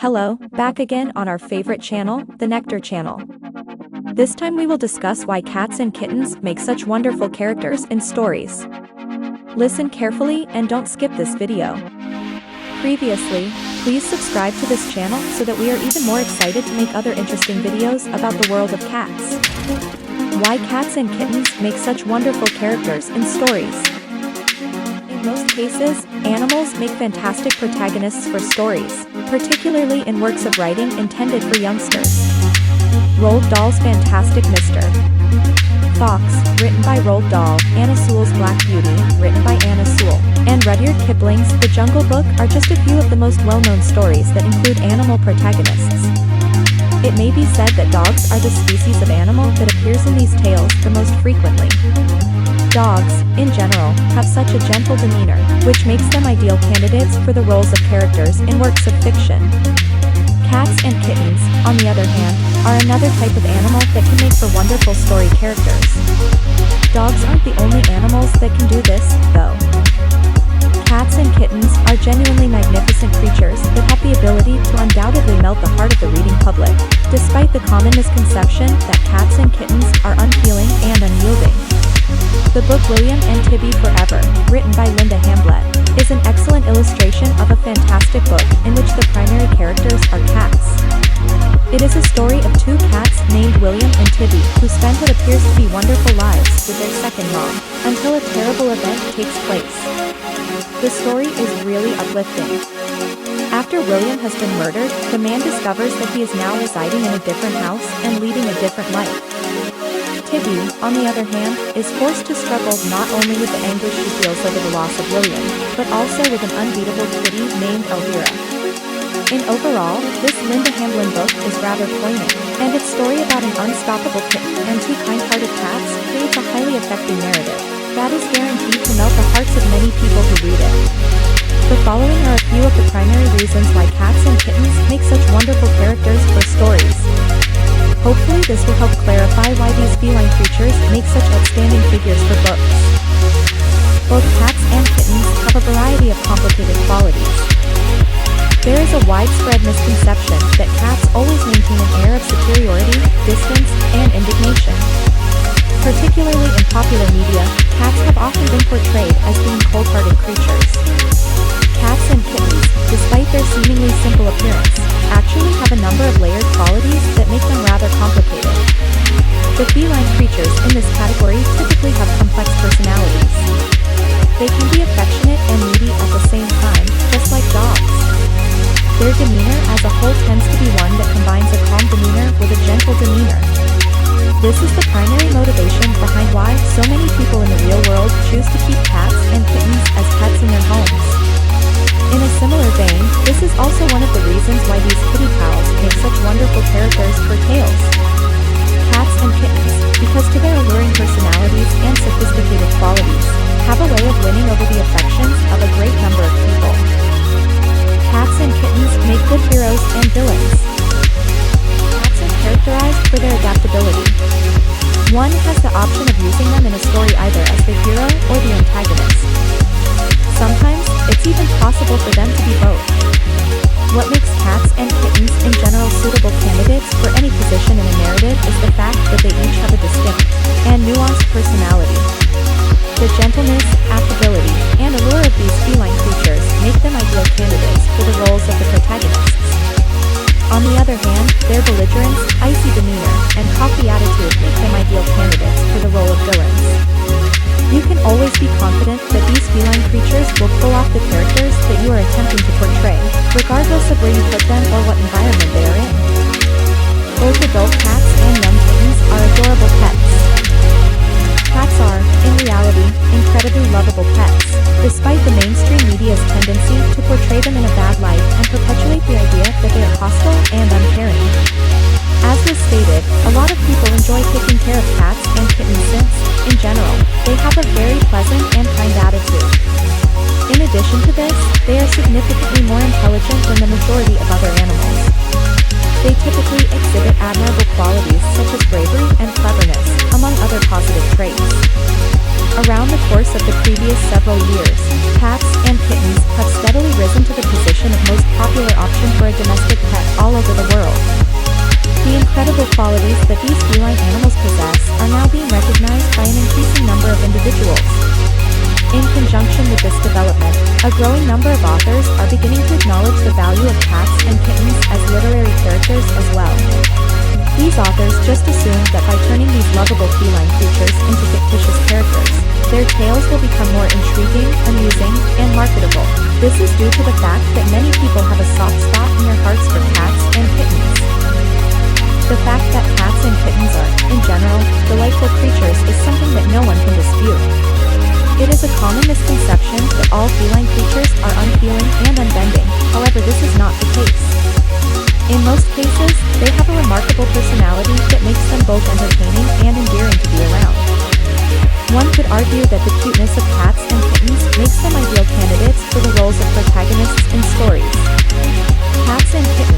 Hello, back again on our favorite channel, the Nectar channel. This time we will discuss why cats and kittens make such wonderful characters in stories. Listen carefully and don't skip this video. Previously, please subscribe to this channel so that we are even more excited to make other interesting videos about the world of cats. Why cats and kittens make such wonderful characters in stories. In most cases, animals make fantastic protagonists for stories, particularly in works of writing intended for youngsters. Roald Dahl's fantastic Mr. Fox, written by Roald Dahl, Anna Sewell's Black Beauty, written by Anna Sewell, and Rudyard Kipling's The Jungle Book are just a few of the most well-known stories that include animal protagonists. It may be said that dogs are the species of animal that appears in these tales the most frequently. Dogs, in general, have such a gentle demeanor, which makes them ideal candidates for the roles of characters in works of fiction. Cats and kittens, on the other hand, are another type of animal that can make for wonderful story characters. Dogs aren't the only animals that can do this, though. Cats and kittens are genuinely magnificent creatures that have the ability to undoubtedly melt the heart of the reading public, despite the common misconception that cats and kittens are unfeeling and unyielding. The book William and Tibby Forever, written by Linda Hamblett, is an excellent illustration of a fantastic book in which the primary characters are cats. It is a story of two cats named William and Tibby who spend what appears to be wonderful lives with their second mom, until a terrible event takes place. The story is really uplifting. After William has been murdered, the man discovers that he is now residing in a different house and leading a different life. Tibby, on the other hand, is forced to struggle not only with the anguish she feels over the loss of William, but also with an unbeatable kitty named Elvira. In overall, this Linda Hamblin book is rather poignant, and its story about an unstoppable kitten and two kind-hearted cats creates a highly affecting narrative that is guaranteed to melt the hearts of many people who read it. The following are a few of the primary reasons why cats and kittens make such wonderful characters for stories. Hopefully this will help clarify why these feline creatures make such outstanding figures for books. Both cats and kittens have a variety of complicated qualities. There is a widespread misconception that cats always maintain an air of superiority, distance, and indignation. Particularly in popular media, cats have often been portrayed as being cold-hearted creatures. Cats and kittens, despite their seemingly simple appearance, actually have a number of layered qualities that make them rather complicated. The feline creatures in this category typically have complex personalities. They can be affectionate and needy at the same time, just like dogs. Their demeanor as a whole tends to be one that combines a calm demeanor with a gentle demeanor. This is the primary motivation behind why so many people in the real world choose to keep cats and kittens as pets in their homes. In a similar vein, this is also one of the reasons why these kitty pals make such wonderful characters for tales. Cats and kittens, because to their alluring personalities and sophisticated qualities, have a way of winning over the affections of a great number of people. Cats and kittens make good heroes and villains. Cats are characterized for their adaptability. One has the option of using them in a story either as the hero or the antagonist. Sometimes, it's even possible for them to be both. What makes cats and kittens in general suitable candidates for any position in a narrative is the fact that they each have a distinct and nuanced personality. The gentleness, affability, and allure of these feline creatures make them ideal candidates for the roles of the protagonists. On the other hand, their belligerence, icy demeanor, and cocky attitude make them ideal candidates for the role of villains. You can always be confident that these feline creatures will pull off the characters that you are attempting to portray, regardless of where you put them or what environment they are in. Both adult cats and young kittens are adorable pets. Cats are, in reality, incredibly lovable pets, despite the mainstream media's tendency to portray them in a bad light and perpetuate the idea that they are hostile and uncaring. As was stated, a lot of people enjoy taking care of cats and kittens since, in general, they have a very pleasant and kind attitude. In addition to this, they are significantly more intelligent than the majority of other animals. They typically exhibit admirable qualities such as bravery and cleverness, among other positive traits. Around the course of the previous several years, cats and kittens have steadily risen to the position of most popular popular option for a domestic pet all over the world. The incredible qualities that these feline animals possess are now being recognized by an increasing number of individuals. In conjunction with this development, a growing number of authors are beginning to acknowledge the value of cats and kittens as literary characters as well. These authors just assume that by turning these lovable feline creatures into fictitious characters, their tales will become more intriguing, amusing, and marketable. This is due to the fact that many people have a soft spot in their hearts for cats and kittens. The fact that cats and kittens are, in general, delightful creatures is something that no one can dispute. It is a common misconception that all feline creatures are unfeeling and unbending, however this is not the case. In most cases, they have a remarkable personality that makes them both entertaining and endearing to be around. One could argue that the cuteness of cats and kittens makes them ideal candidates for the roles of protagonists in stories. Cats and kittens